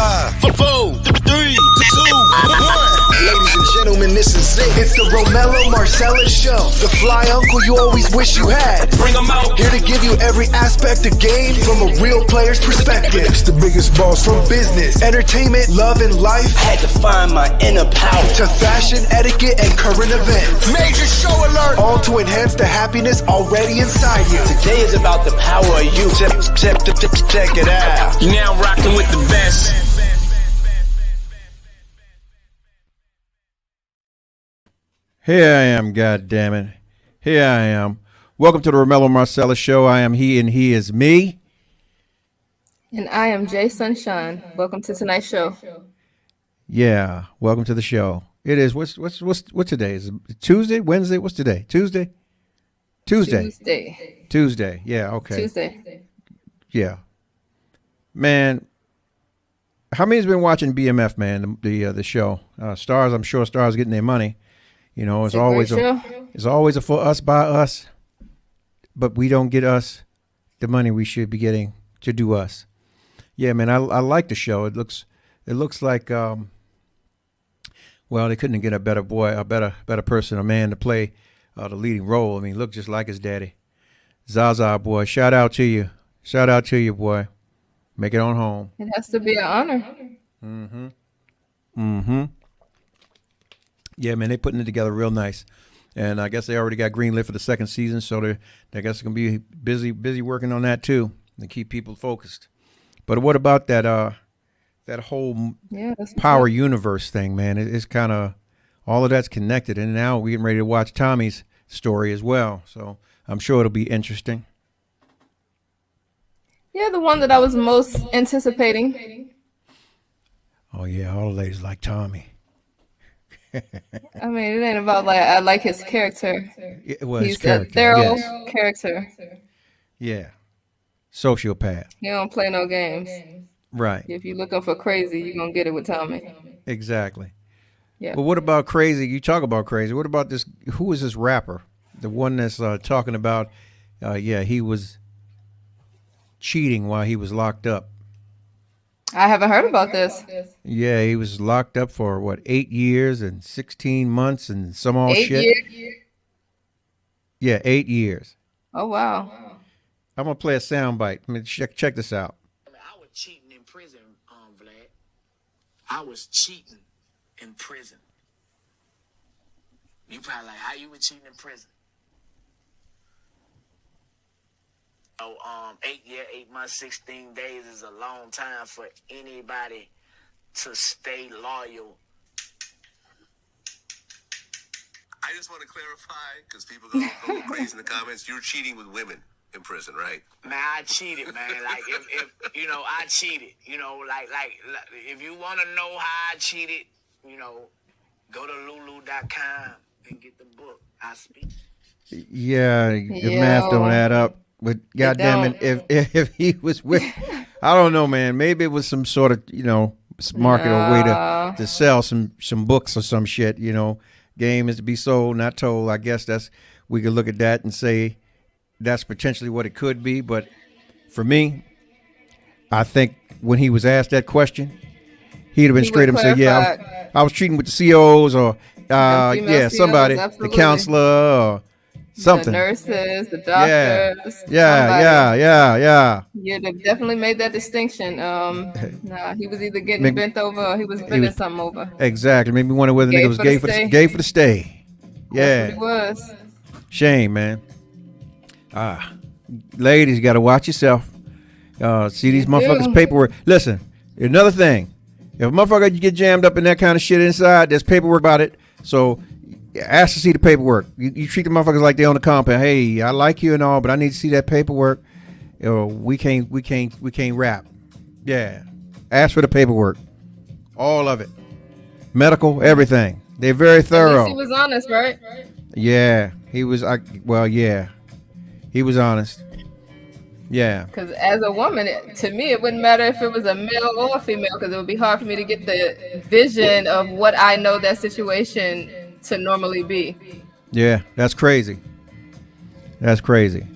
5, 4, 3, 2, 1. Ladies and gentlemen, this is it. It's the ROMELLO Marcellus show. The fly uncle you always wish you had. Bring 'em out. Here to give you every aspect of game from a real player's perspective. It's the biggest boss from business, entertainment, love, and life. Had to find my inner power. To fashion, etiquette, and current events. Major show alert. All to enhance the happiness already inside you. Today is about the power of you. Check it out. You're now rocking with the best. Here I am, goddammit. Here I am. Welcome to the ROMELLO Marcellus show. I am he and he is me. And I am Jay Sunshine. Welcome to tonight's show. Yeah, welcome to the show. It is what's today? Is it Tuesday? Wednesday? What's today? Tuesday? Tuesday. Yeah, okay. Tuesday. Yeah. Man, how many's been watching BMF, man, the show? Stars, I'm sure Stars getting their money. You know, it's always a for us by us, but we don't get us the money we should be getting to do us. Yeah, man, I like the show. It looks like well, they couldn't get a better person, a man to play the leading role. I mean, look just like his daddy. Zaza, boy, shout out to you. Shout out to you, boy. Make it on home. It has to be an honor. Yeah, man, they're putting it together real nice. And I guess they already got greenlit for the second season, so I guess they're going to be busy working on that too to keep people focused. But what about that whole power universe thing, man? It's kind of, all of that's connected. And now we're getting ready to watch Tommy's story as well. So I'm sure it'll be interesting. Yeah, the one that I was most anticipating. Oh, yeah, all the ladies like Tommy. I mean, it ain't about I like his character. He's a thorough character. Yeah. Sociopath. He don't play no games. Right. If you're looking for crazy, you're going to get it with Tommy. Exactly. Yeah. But what about crazy? You talk about crazy. What about this? Who is this rapper? The one that's talking about, he was cheating while he was locked up. I haven't heard about this. Yeah, he was locked up for 8 years and 16 months and some all 8 shit. years? Yeah, 8 years. Oh, wow. I'm gonna play a sound bite. I mean, check this out. I was cheating in prison, Vlad. I was cheating in prison. You probably like, how you were cheating in prison? Oh, 8 months, 16 days is a long time for anybody to stay loyal. I just want to clarify, because people go crazy in the comments. You're cheating with women in prison, right? Man, I cheated, man. Like, if I cheated. Like, if you want to know how I cheated, go to lulu.com and get the book. I speak. Yeah, the math don't add up. But goddamn it, if he was with, I don't know, man. Maybe it was some sort of market or way to sell some books or some shit. Game is to be sold, not told. I guess we could look at that and say that's potentially what it could be. But for me, I think when he was asked that question, he'd have been straight up and said, "Yeah, I was treating with the COs or somebody, absolutely. the counselor or." Something. The nurses, the doctors. Yeah. You'd have definitely made that distinction. He was either getting bent over or he was bending something over. Exactly. Made me wonder whether the nigga was gay for the stay. Yeah. That's what he was. Shame, man. Ladies, you got to watch yourself. See these motherfuckers' paperwork. Listen, another thing. If a motherfucker you get jammed up in that kind of shit inside, there's paperwork about it. So ask to see the paperwork. You treat the motherfuckers like they on the compound. Hey, I like you and all, but I need to see that paperwork. We can't rap. Yeah. Ask for the paperwork. All of it. Medical, everything. They're very thorough. At least he was honest, right? Yeah. He was He was honest. Yeah. Because as a woman, to me, it wouldn't matter if it was a male or a female, because it would be hard for me to get the vision of what I know that situation to normally be. Yeah, that's crazy. That's crazy.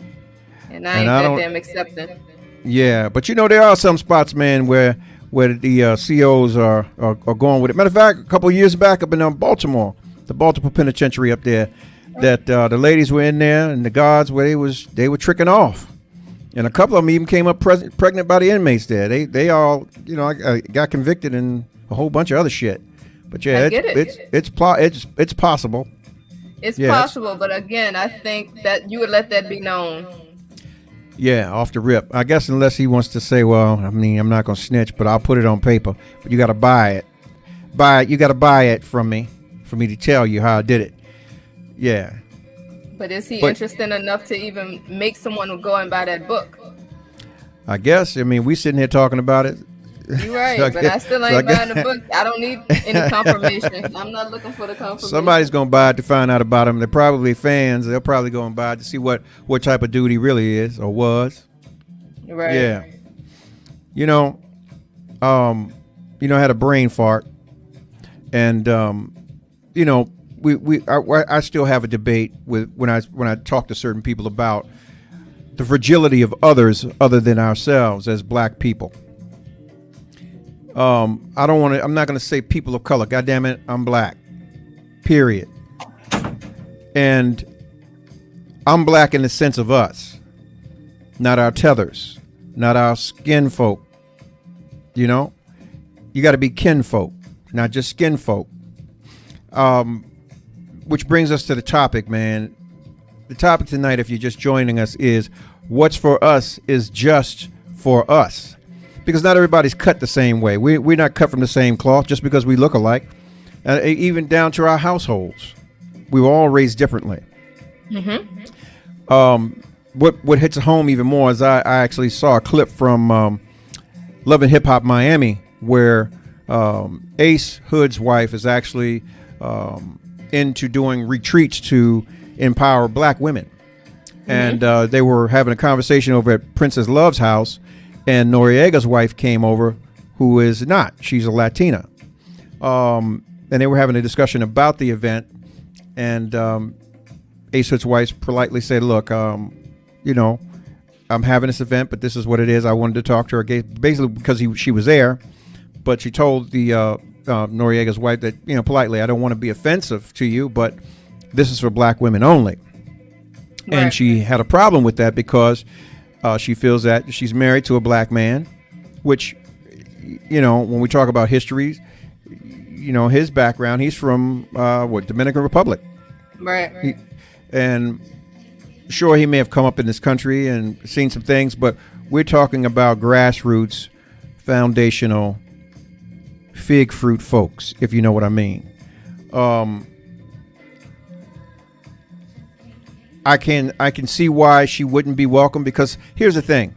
And I ain't that damn accepting. Yeah, but there are some spots, man, where where the COs are going with it. Matter of fact, a couple of years back up in Baltimore, the Baltimore Penitentiary up there, that the ladies were in there and the guards where they were tricking off, and a couple of them even came up pregnant by the inmates there. They all got convicted and a whole bunch of other shit. But yeah, it's possible. It's possible, but again, I think that you would let that be known. Yeah, off the rip. I guess unless he wants to say, well, I mean, I'm not going to snitch, but I'll put it on paper. But you got to buy it. You got to buy it from me for me to tell you how I did it. Yeah. But is he interested enough to even make someone go and buy that book? I guess. I mean, we sitting here talking about it. You're right, but I still ain't buying the book. I don't need any confirmation. I'm not looking for the confirmation. Somebody's going to buy it to find out about him. They're probably fans. They'll probably go and buy it to see what type of dude he really is or was. Right. Yeah. I had a brain fart. And, I still have a debate with when I talk to certain people about the fragility of others other than ourselves as black people. I'm not going to say people of color. God damn it, I'm black. Period. And I'm black in the sense of us, not our tethers, not our skin folk. You got to be kin folk, not just skin folk. Which brings us to the topic, man. The topic tonight, if you're just joining us, is what's for us is just for us. Because not everybody's cut the same way. We're not cut from the same cloth just because we look alike. Even down to our households. We were all raised differently. Mm-hmm. What hits home even more is I actually saw a clip from Love and Hip Hop Miami where Ace Hood's wife is actually into doing retreats to empower black women. Mm-hmm. And they were having a conversation over at Princess Love's house. And Noriega's wife came over, who is not. She's a Latina. And they were having a discussion about the event. And Ace Hood's wife politely said, look, I'm having this event, but this is what it is. I wanted to talk to her basically because she was there. But she told the Noriega's wife that, politely, I don't want to be offensive to you, but this is for black women only. Right. And she had a problem with that because she feels that she's married to a black man, which, when we talk about history, his background, he's from Dominican Republic. Right. And sure, he may have come up in this country and seen some things, but we're talking about grassroots, foundational, fig fruit folks, if you know what I mean. I can see why she wouldn't be welcome, because here's the thing.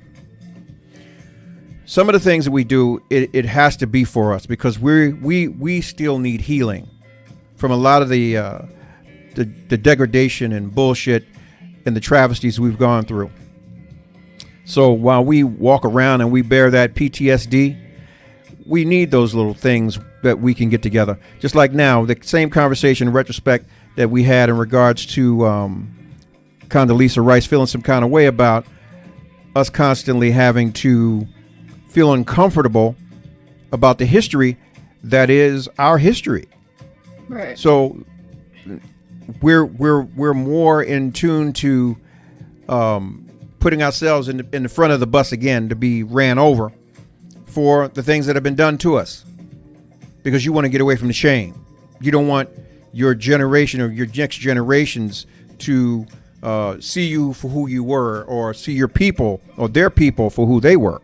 Some of the things that we do, it has to be for us, because we still need healing from a lot of the degradation and bullshit and the travesties we've gone through. So while we walk around and we bear that PTSD, we need those little things that we can get together. Just like now, the same conversation in retrospect that we had in regards to Condoleezza Rice feeling some kind of way about us constantly having to feel uncomfortable about the history that is our history. Right. So we're more in tune to putting ourselves in the front of the bus again to be ran over for the things that have been done to us, because you want to get away from the shame. You don't want your generation or your next generations to see you for who you were, or see your people or their people for who they were.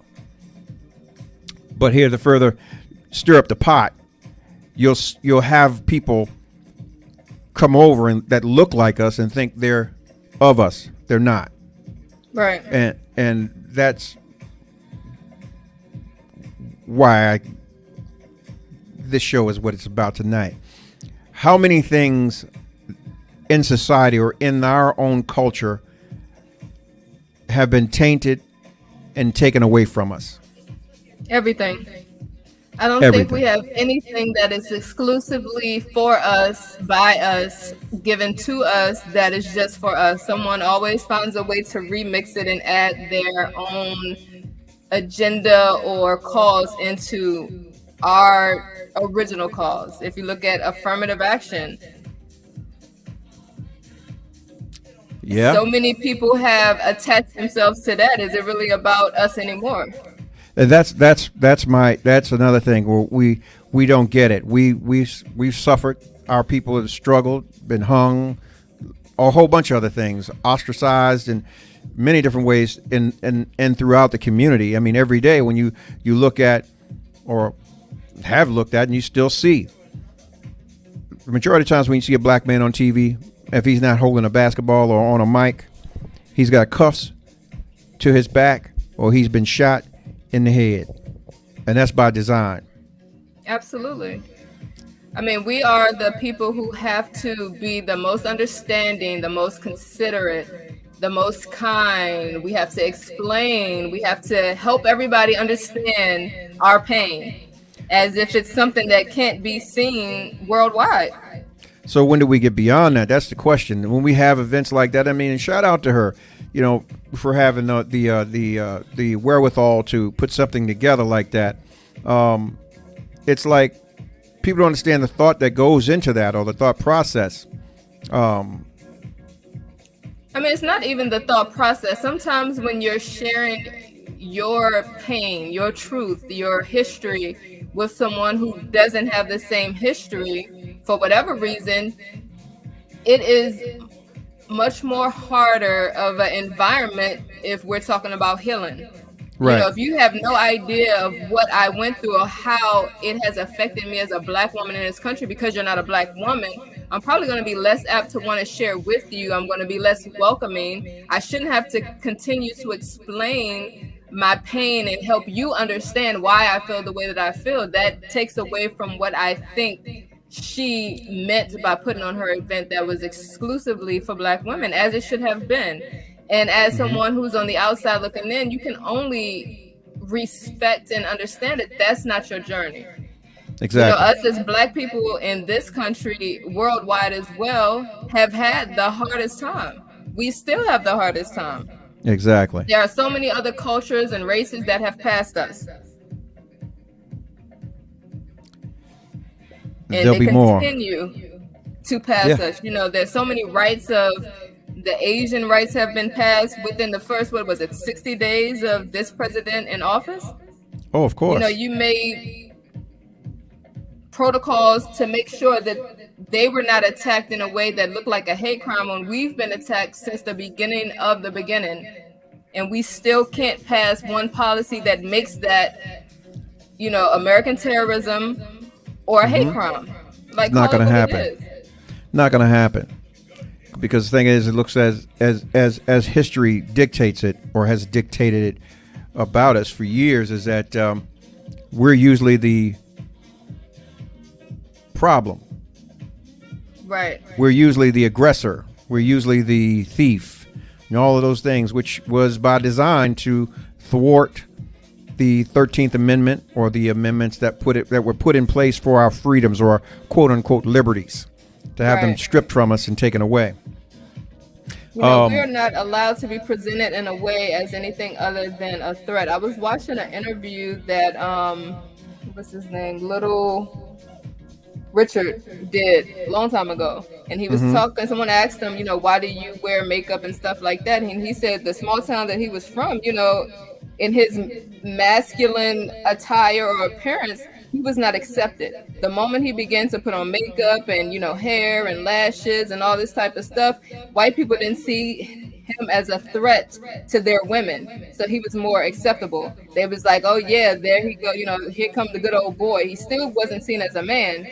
But here, to further stir up the pot, you'll have people come over and that look like us and think they're of us. They're not. Right. And that's why this show is what it's about tonight. How many things in society or in our own culture have been tainted and taken away from us? Everything. I don't think we have anything that is exclusively for us, by us, given to us, that is just for us. Someone always finds a way to remix it and add their own agenda or cause into our original cause. If you look at affirmative action, so many people have attached themselves to that. Is it really about us anymore? And that's another thing where we don't get it. We've suffered. Our people have struggled, been hung, a whole bunch of other things, ostracized in many different ways and throughout the community. I mean, every day when you look at or have looked at and you still see, the majority of times when you see a black man on TV, if he's not holding a basketball or on a mic, he's got cuffs to his back or he's been shot in the head. And that's by design. Absolutely. I mean, we are the people who have to be the most understanding, the most considerate, the most kind. We have to explain. We have to help everybody understand our pain as if it's something that can't be seen worldwide. So when do we get beyond that? That's the question. When we have events like that, I mean, and shout out to her, you know, for having the wherewithal to put something together like that. It's like people don't understand the thought that goes into that or the thought process. I mean, it's not even the thought process. Sometimes when you're sharing your pain, your truth, your history with someone who doesn't have the same history, for whatever reason, it is much more harder of an environment if we're talking about healing. Right. You know, if you have no idea of what I went through or how it has affected me as a black woman in this country, because you're not a black woman, I'm probably going to be less apt to want to share with you. I'm going to be less welcoming. I shouldn't have to continue to explain my pain and help you understand why I feel the way that I feel. That takes away from what I think she meant by putting on her event that was exclusively for black women, as it should have been. And as someone who's on the outside looking in, you can only respect and understand that that's not your journey. Exactly. You know, us as black people in this country, worldwide as well, have had the hardest time. We still have the hardest time. Exactly. There are so many other cultures and races that have passed us. And There'll be more. Continue to pass us. You know, there's so many rights of the Asian rights have been passed within the first, 60 days of this president in office? Oh, of course. You know, you made protocols to make sure that they were not attacked in a way that looked like a hate crime when we've been attacked since the beginning of the beginning. And we still can't pass one policy that makes that, you know, American terrorism or a hate crime. Like, not going to happen. Not going to happen. Because the thing is, it looks as history dictates it or has dictated it about us for years, is that we're usually the problem. Right. We're usually the aggressor. We're usually the thief. And all of those things, which was by design to thwart the 13th Amendment or the amendments that were put in place for our freedoms or our quote unquote liberties, to have them stripped from us and taken away. You know, we are not allowed to be presented in a way as anything other than a threat. I was watching an interview that what's his name, Little Richard did a long time ago, and he was talking. Someone asked him, you know, why do you wear makeup and stuff like that? And he said the small town that he was from, you know, in his masculine attire or appearance, he was not accepted. The moment he began to put on makeup and, you know, hair and lashes and all this type of stuff, white people didn't see him as a threat to their women. So he was more acceptable. They was like, oh yeah, there he go. You know, here comes the good old boy. He still wasn't seen as a man,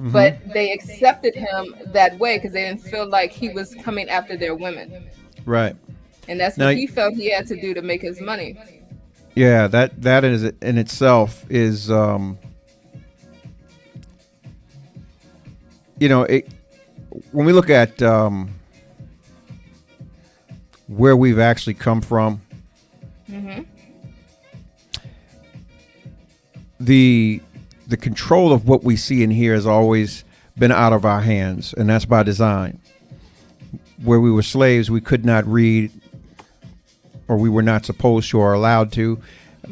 but they accepted him that way because they didn't feel like he was coming after their women. Right. And that's what he felt he had to do to make his money. Yeah, that is in itself is, you know, when we look at where we've actually come from, the control of what we see and hear has always been out of our hands, and that's by design. Where we were slaves, we could not read, or we were not supposed to or allowed to,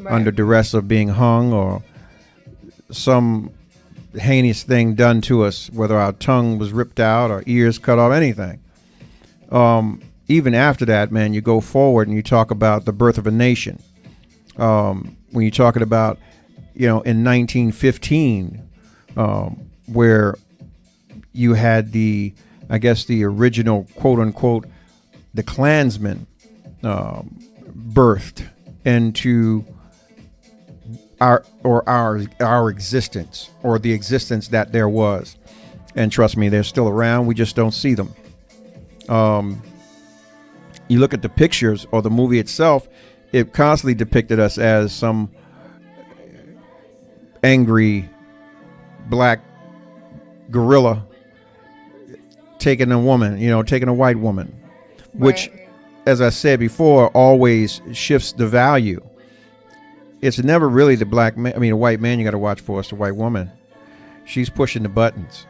under duress of being hung or some heinous thing done to us, whether our tongue was ripped out or ears cut off, anything. Even after that, man, you go forward and you talk about the birth of a nation. When you're talking about, in 1915, where you had the original quote unquote, the Klansmen birthed into our existence, or the existence that there was. And trust me, they're still around. We just don't see them. You look at the pictures or the movie itself, it constantly depicted us as some angry black gorilla taking a woman, taking a white woman, which, as I said before, always shifts the value. It's never really the black man. I mean, a white man you got to watch for. It's the white woman. She's pushing the buttons.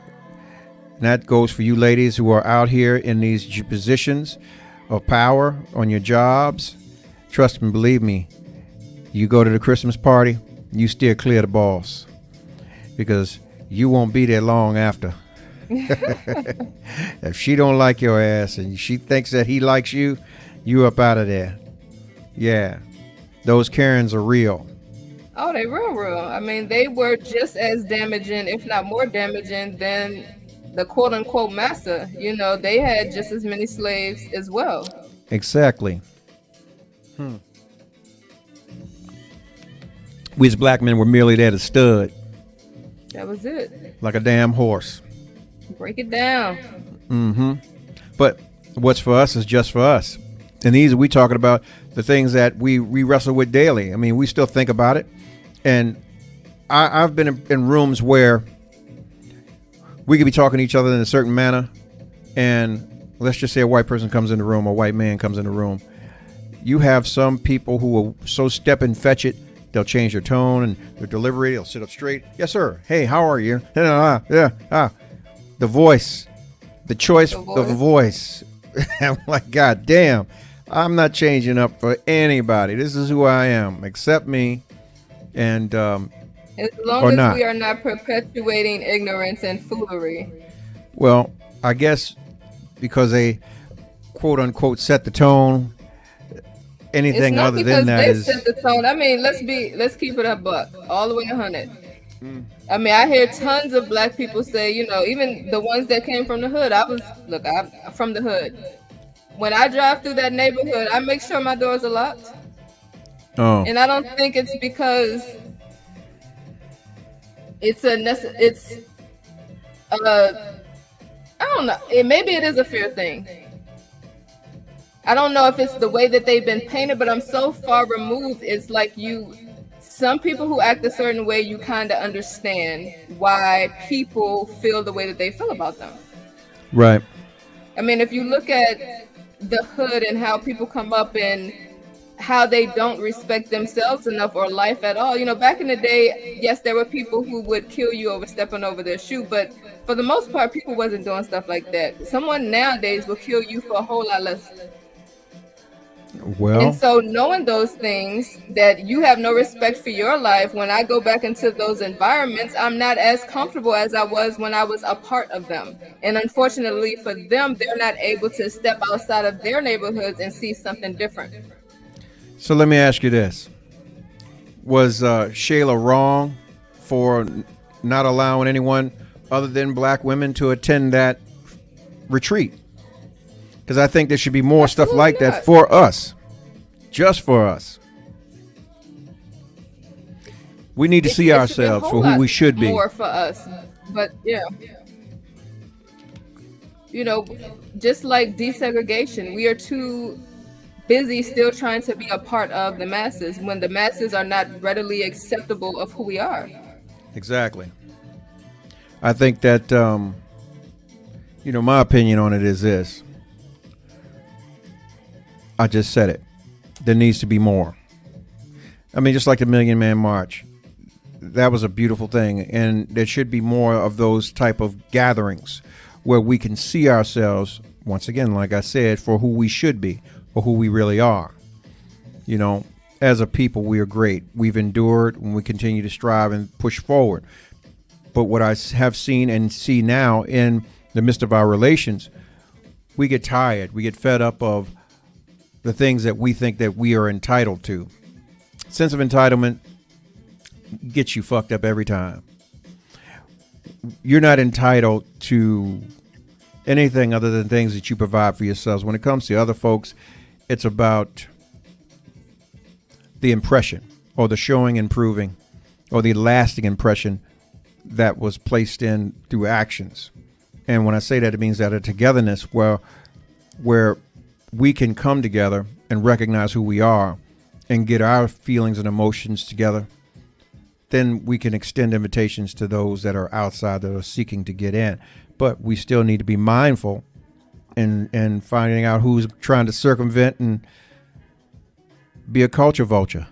And that goes for you ladies who are out here in these positions of power on your jobs. Trust me, believe me, you go to the Christmas party, you steer clear of the boss, because you won't be there long after. If she don't like your ass and she thinks that he likes you, you up out of there. Yeah, those Karens are real. Oh, they real. I mean, they were just as damaging, if not more damaging, than the quote unquote master. They had just as many slaves as well. Exactly. We as black men were merely there to stud. That was it. Like a damn horse. Break it down. But what's for us is just for us. And these we talking about the things that we wrestle with daily. I mean, we still think about it. And I've been in rooms where we could be talking to each other in a certain manner, and let's just say a white person comes in the room, a white man comes in the room. You have some people who are so step and fetch it, they'll change their tone and their delivery. They'll sit up straight. Yes, sir. Hey, how are you? The voice, the choice of the voice. I'm like, God damn, I'm not changing up for anybody. This is who I am. Accept me. And as long as we are not perpetuating ignorance and foolery. Well, I guess because they quote unquote set the tone. Anything other than that is set the tone. I mean, let's keep it a buck, all the way 100. I mean, I hear tons of black people say, even the ones that came from the hood. I'm from the hood. When I drive through that neighborhood, I make sure my doors are locked. Oh. And I don't think it's because I don't know. Maybe it is a fear thing. I don't know if it's the way that they've been painted, but I'm so far removed. It's like some people who act a certain way, you kind of understand why people feel the way that they feel about them. Right. I mean, if you look at the hood and how people come up and how they don't respect themselves enough or life at all. Back in the day, yes, there were people who would kill you over stepping over their shoe, but for the most part, people wasn't doing stuff like that. Someone nowadays will kill you for a whole lot less. Well, and so knowing those things, that you have no respect for your life, when I go back into those environments, I'm not as comfortable as I was when I was a part of them. And unfortunately for them, they're not able to step outside of their neighborhoods and see something different. So let me ask you this. Was Shayla wrong for not allowing anyone other than black women to attend that retreat? Because I think there should be more stuff like that for us. Just for us. We need to see ourselves for who we should be. More for us. But yeah. Just like desegregation, we are too busy still trying to be a part of the masses when the masses are not readily acceptable of who we are. Exactly. I think that, my opinion on it is this. I just said it. There needs to be more. I mean, just like the Million Man March. That was a beautiful thing. And there should be more of those type of gatherings where we can see ourselves, once again, like I said, for who we should be, or who we really are. as a people, we are great. We've endured and we continue to strive and push forward. But what I have seen and see now in the midst of our relations, we get tired. We get fed up of the things that we think that we are entitled to. Sense of entitlement gets you fucked up every time. You're not entitled to anything other than things that you provide for yourselves. When it comes to other folks, it's about the impression or the showing and proving or the lasting impression that was placed in through actions. And when I say that, it means that a togetherness where we can come together and recognize who we are and get our feelings and emotions together, then we can extend invitations to those that are outside that are seeking to get in. But we still need to be mindful and finding out who's trying to circumvent and be a culture vulture.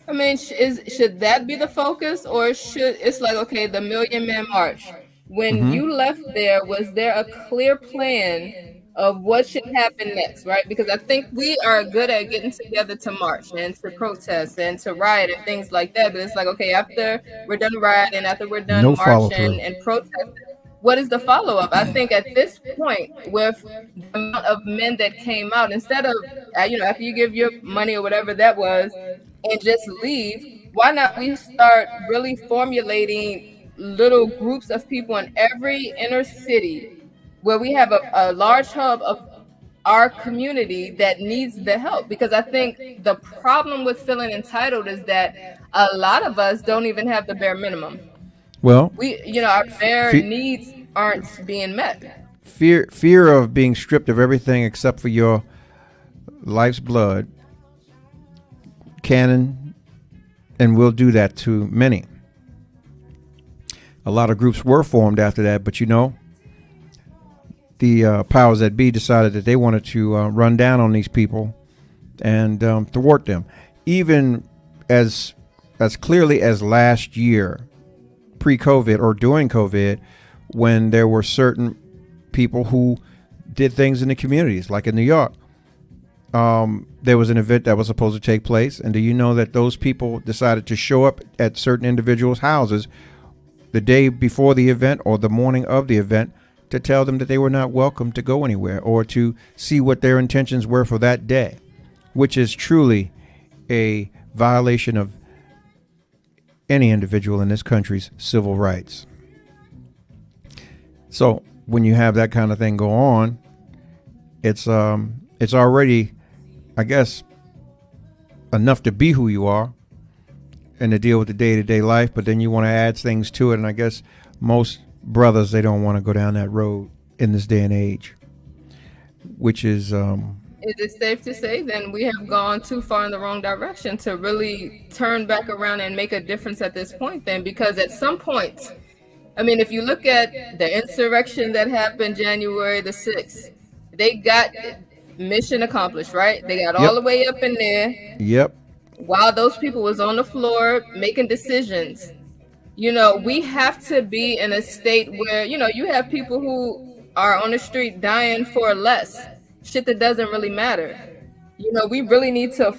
I mean, should that be the focus, or should it's like, okay, the Million Man March? When you left there, was there a clear plan of what should happen next, right? Because I think we are good at getting together to march and to protest and to riot and things like that. But it's like, okay, after we're done rioting, after we're done marching and protesting, what is the follow-up? I think at this point, with the amount of men that came out, instead of, after you give your money or whatever that was and just leave, why not we start really formulating little groups of people in every inner city where we have a large hub of our community that needs the help? Because I think the problem with feeling entitled is that a lot of us don't even have the bare minimum. Well, our bare needs aren't being met. Fear of being stripped of everything except for your life's blood can and will do that to many. A lot of groups were formed after that, but the powers that be decided that they wanted to run down on these people and thwart them. Even as clearly as last year, pre-COVID or during COVID, when there were certain people who did things in the communities, like in New York. There was an event that was supposed to take place, and do you know that those people decided to show up at certain individuals' houses the day before the event or the morning of the event to tell them that they were not welcome to go anywhere or to see what their intentions were for that day, which is truly a violation of any individual in this country's civil rights. So when you have that kind of thing go on, it's already, I guess, enough to be who you are and to deal with the day-to-day life, but then you want to add things to it, and I guess most brothers, they don't want to go down that road in this day and age, which is Is it safe to say then we have gone too far in the wrong direction to really turn back around and make a difference at this point then? Because at some point, I mean, if you look at the insurrection that happened January the 6th, they got mission accomplished, right? They got all the way up in there. Yep. While those people was on the floor making decisions. We have to be in a state where, you have people who are on the street dying for less. Shit that doesn't really matter. We really need to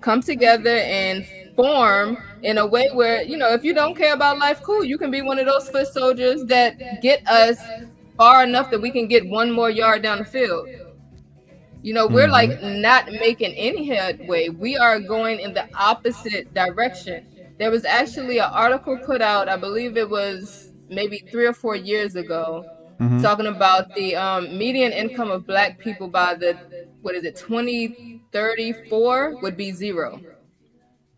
come together and form in a way where, if you don't care about life, cool. You can be one of those foot soldiers that get us far enough that we can get one more yard down the field. We're like not making any headway. We are going in the opposite direction. There was actually an article put out, I believe it was maybe 3 or 4 years ago, talking about the median income of Black people by 2034 would be 0.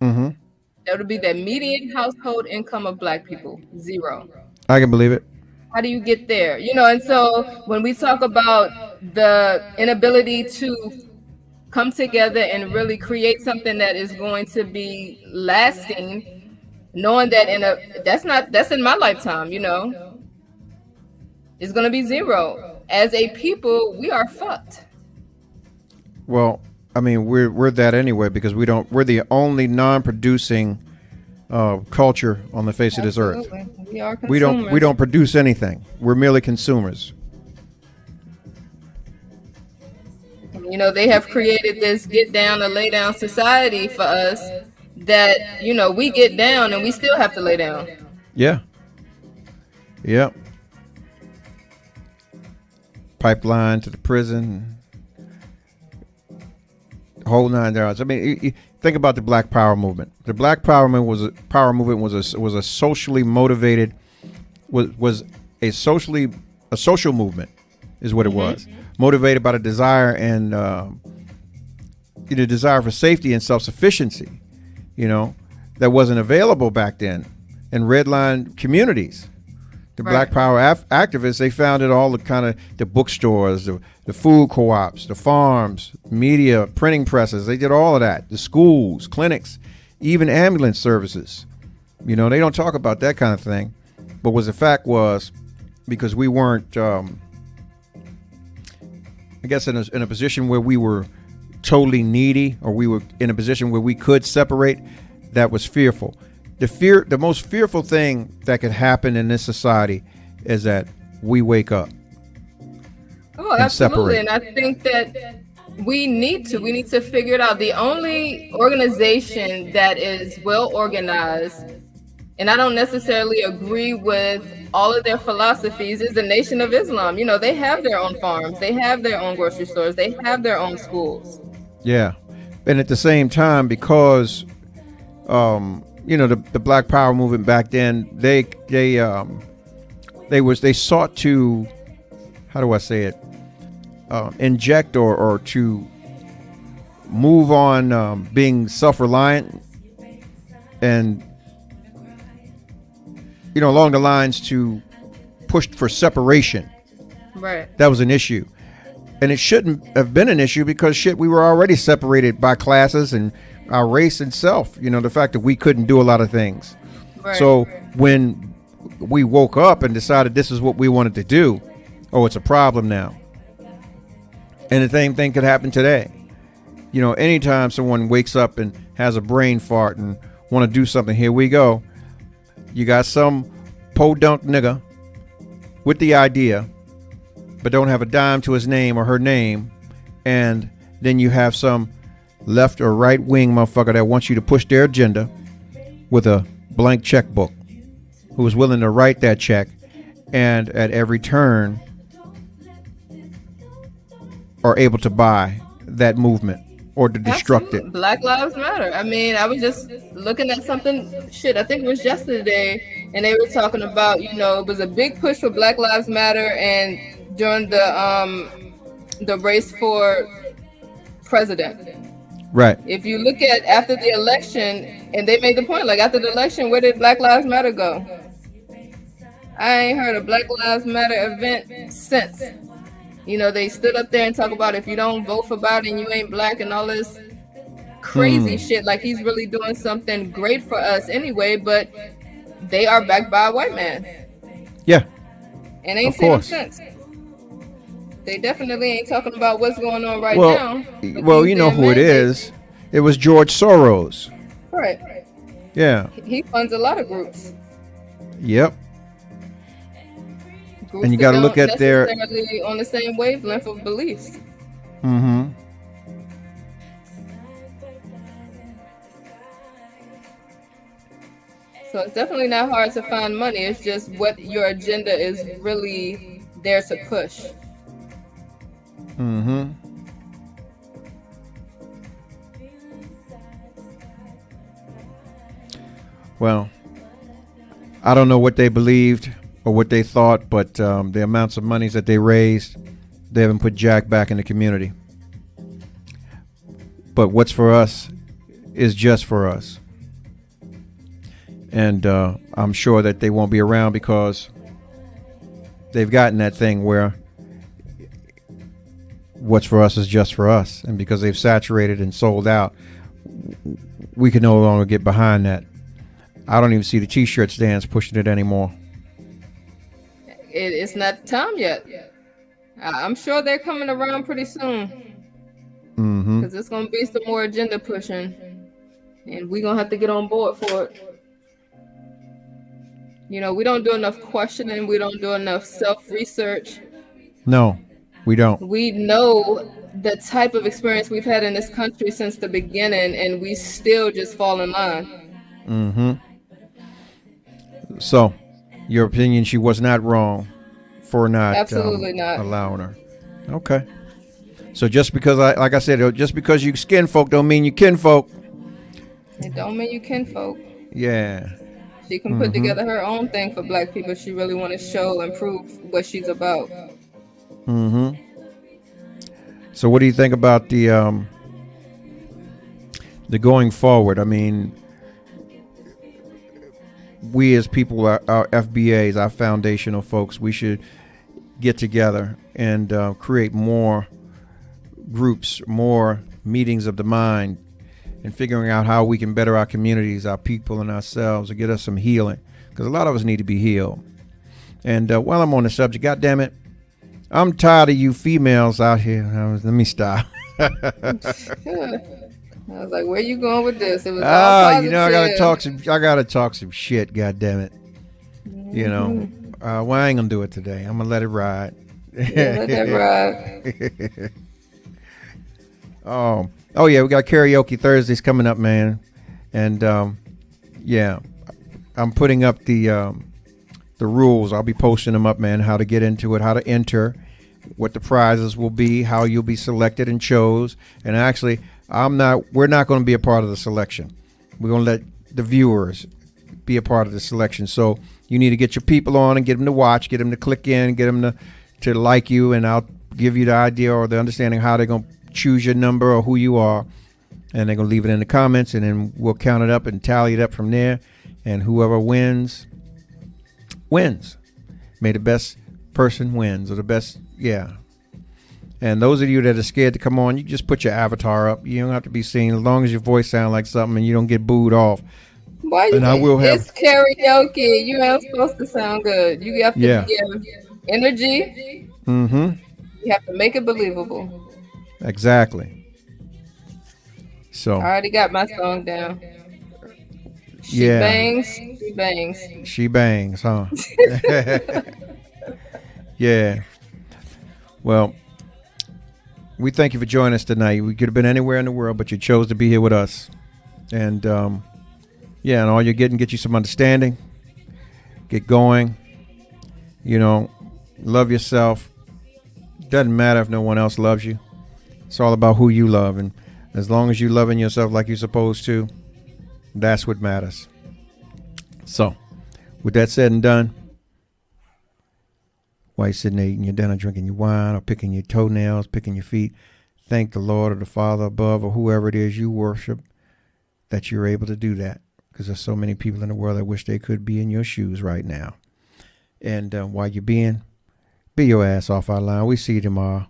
That would be the median household income of Black people, 0. I can believe it. How do you get there? And so when we talk about the inability to come together and really create something that is going to be lasting, knowing that that's in my lifetime, it's going to be 0. As a people, we are fucked. Well, I mean, we're that anyway, because we're the only non-producing culture on the face of this earth. We are consumers. We don't produce anything. We're merely consumers. You know, they have created this get down or lay down society for us that, you know, we get down and we still have to lay down. Yeah. Yep. Pipeline to the prison. Whole 9 yards. I mean, think about the Black Power movement. The Black Power movement was a socially motivated, was a social movement, is what it was. Motivated by the desire and the desire for safety and self-sufficiency, you know, that wasn't available back then in redline communities. The Black Power activists, they founded all the kind of the bookstores, the food co-ops, the farms, media, printing presses. They did all of that. The schools, clinics, even ambulance services. You know, they don't talk about that kind of thing. But what the fact was, because we weren't, I guess, in a position where we were totally needy, or we were in a position where we could separate, that was fearful. The most fearful thing that could happen in this society is that we wake up. Oh, absolutely. And I think that we need to figure it out. The only organization that is well organized, and I don't necessarily agree with all of their philosophies, is the Nation of Islam. You know, they have their own farms, they have their own grocery stores, they have their own schools. Yeah. And at the same time, because you know, the Black Power movement back then, they sought to, how do I say it, inject or to move on being self-reliant, and, you know, along the lines to push for separation. Right. That was an issue. And it shouldn't have been an issue, because we were already separated by classes and our race itself, you know, the fact that we couldn't do a lot of things. Right. So when we woke up and decided this is what we wanted to do, oh, it's a problem now. And the same thing could happen today. You know, anytime someone wakes up and has a brain fart and want to do something, here we go. You got some podunk nigga with the idea, but don't have a dime to his name or her name. And then you have some left or right wing motherfucker that wants you to push their agenda with a blank checkbook, who is willing to write that check, and at every turn are able to buy that movement or to destruct it. Black Lives Matter. I mean, I was just looking at something, I think it was yesterday, and they were talking about, you know, it was a big push for Black Lives Matter, and during the race for president. Right. If you look at after the election, and they made the point, like, after the election, where did Black Lives Matter go? I ain't heard a Black Lives Matter event since. You know, they stood up there and talk about, if you don't vote for Biden, you ain't black, and all this crazy shit. Like, he's really doing something great for us anyway, but they are backed by a white man. Yeah. And ain't seen him since. They definitely ain't talking about what's going on right now. Well, you know who it is. It was George Soros. Right. Yeah. He funds a lot of groups. Yep. Groups and you got to look at their on the same wavelength of beliefs. Mm-hmm. So it's definitely not hard to find money. It's just what your agenda is really there to push. Mm-hmm. Well, I don't know what they believed or what they thought, but the amounts of monies that they raised, they haven't put jack back in the community. But what's for us is just for us. And I'm sure that they won't be around, because they've gotten that thing where what's for us is just for us. And because they've saturated and sold out, we can no longer get behind that. I don't even see the t-shirt stands pushing it anymore. It's not time yet. I'm sure they're coming around pretty soon. Mm-hmm. Because it's going to be some more agenda pushing. And we're going to have to get on board for it. You know, we don't do enough questioning. We don't do enough self-research. No. We don't. We know the type of experience we've had in this country since the beginning, and we still just fall in line. Mm-hmm. So, your opinion, she was not wrong for not absolutely not allowing her. Okay. So just because like I said, just because you skin folk don't mean you kinfolk. It don't mean you kinfolk. Yeah. She can put together her own thing for black people if she really want to show and prove what she's about. Mm-hmm. So what do you think about the going forward? I mean, we as people, our FBAs, our foundational folks, we should get together and create more groups, more meetings of the mind, and figuring out how we can better our communities, our people, and ourselves, to get us some healing, because a lot of us need to be healed. And while I'm on the subject, God damn it, I'm tired of you females out here. Let me stop. I was like, where you going with this? It was all positive. You know, I gotta talk some shit, God damn it. You know, well, I ain't gonna do it today. I'm gonna let it ride. Yeah, let that ride. Oh yeah, we got karaoke Thursdays coming up, man. And yeah, I'm putting up the rules. I'll be posting them up, man, how to get into it, how to enter, what the prizes will be, how you'll be selected and chose. And actually, we're not going to be a part of the selection. We're going to let the viewers be a part of the selection. So you need to get your people on and get them to watch, get them to click in, get them to like you, and I'll give you the idea or the understanding how they're going to choose your number or who you are, and they're going to leave it in the comments, and then we'll count it up and tally it up from there, and whoever wins. May the best person wins, or the best, yeah. And those of you that are scared to come on, you just put your avatar up. You don't have to be seen, as long as your voice sounds like something and you don't get booed off. Why you? It's karaoke. You ain't supposed to sound good. You have to give energy. Mm-hmm. You have to make it believable. Exactly. So I already got my song down. She bangs, she bangs. She bangs, huh? Yeah. Well, we thank you for joining us tonight. We could have been anywhere in the world, but you chose to be here with us. And yeah, and all you're getting, get you some understanding. Get going. You know, love yourself. Doesn't matter if no one else loves you. It's all about who you love. And as long as you're loving yourself like you're supposed to, that's what matters. So, with that said and done, while you're sitting there eating your dinner, drinking your wine, or picking your toenails, picking your feet, thank the Lord or the Father above, or whoever it is you worship, that you're able to do that. Because there's so many people in the world that wish they could be in your shoes right now. And while you're be your ass off our line. We see you tomorrow.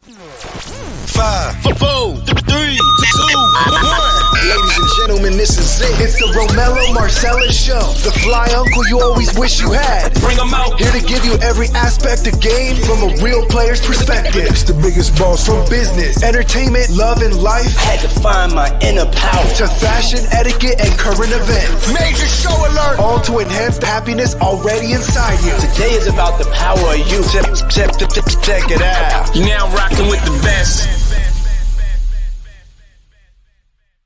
5, 4, 3, 2, 1. Ladies and gentlemen, this is it. It's the ROMELLO Marcellus show. The fly uncle you always wish you had. Bring 'em out. Here to give you every aspect of game from a real player's perspective. It's the biggest boss from business, entertainment, love, and life. I had to find my inner power. To fashion, etiquette, and current events. Major show alert. All to enhance the happiness already inside you. Today is about the power of you. Check it out. You're now rocking with the best.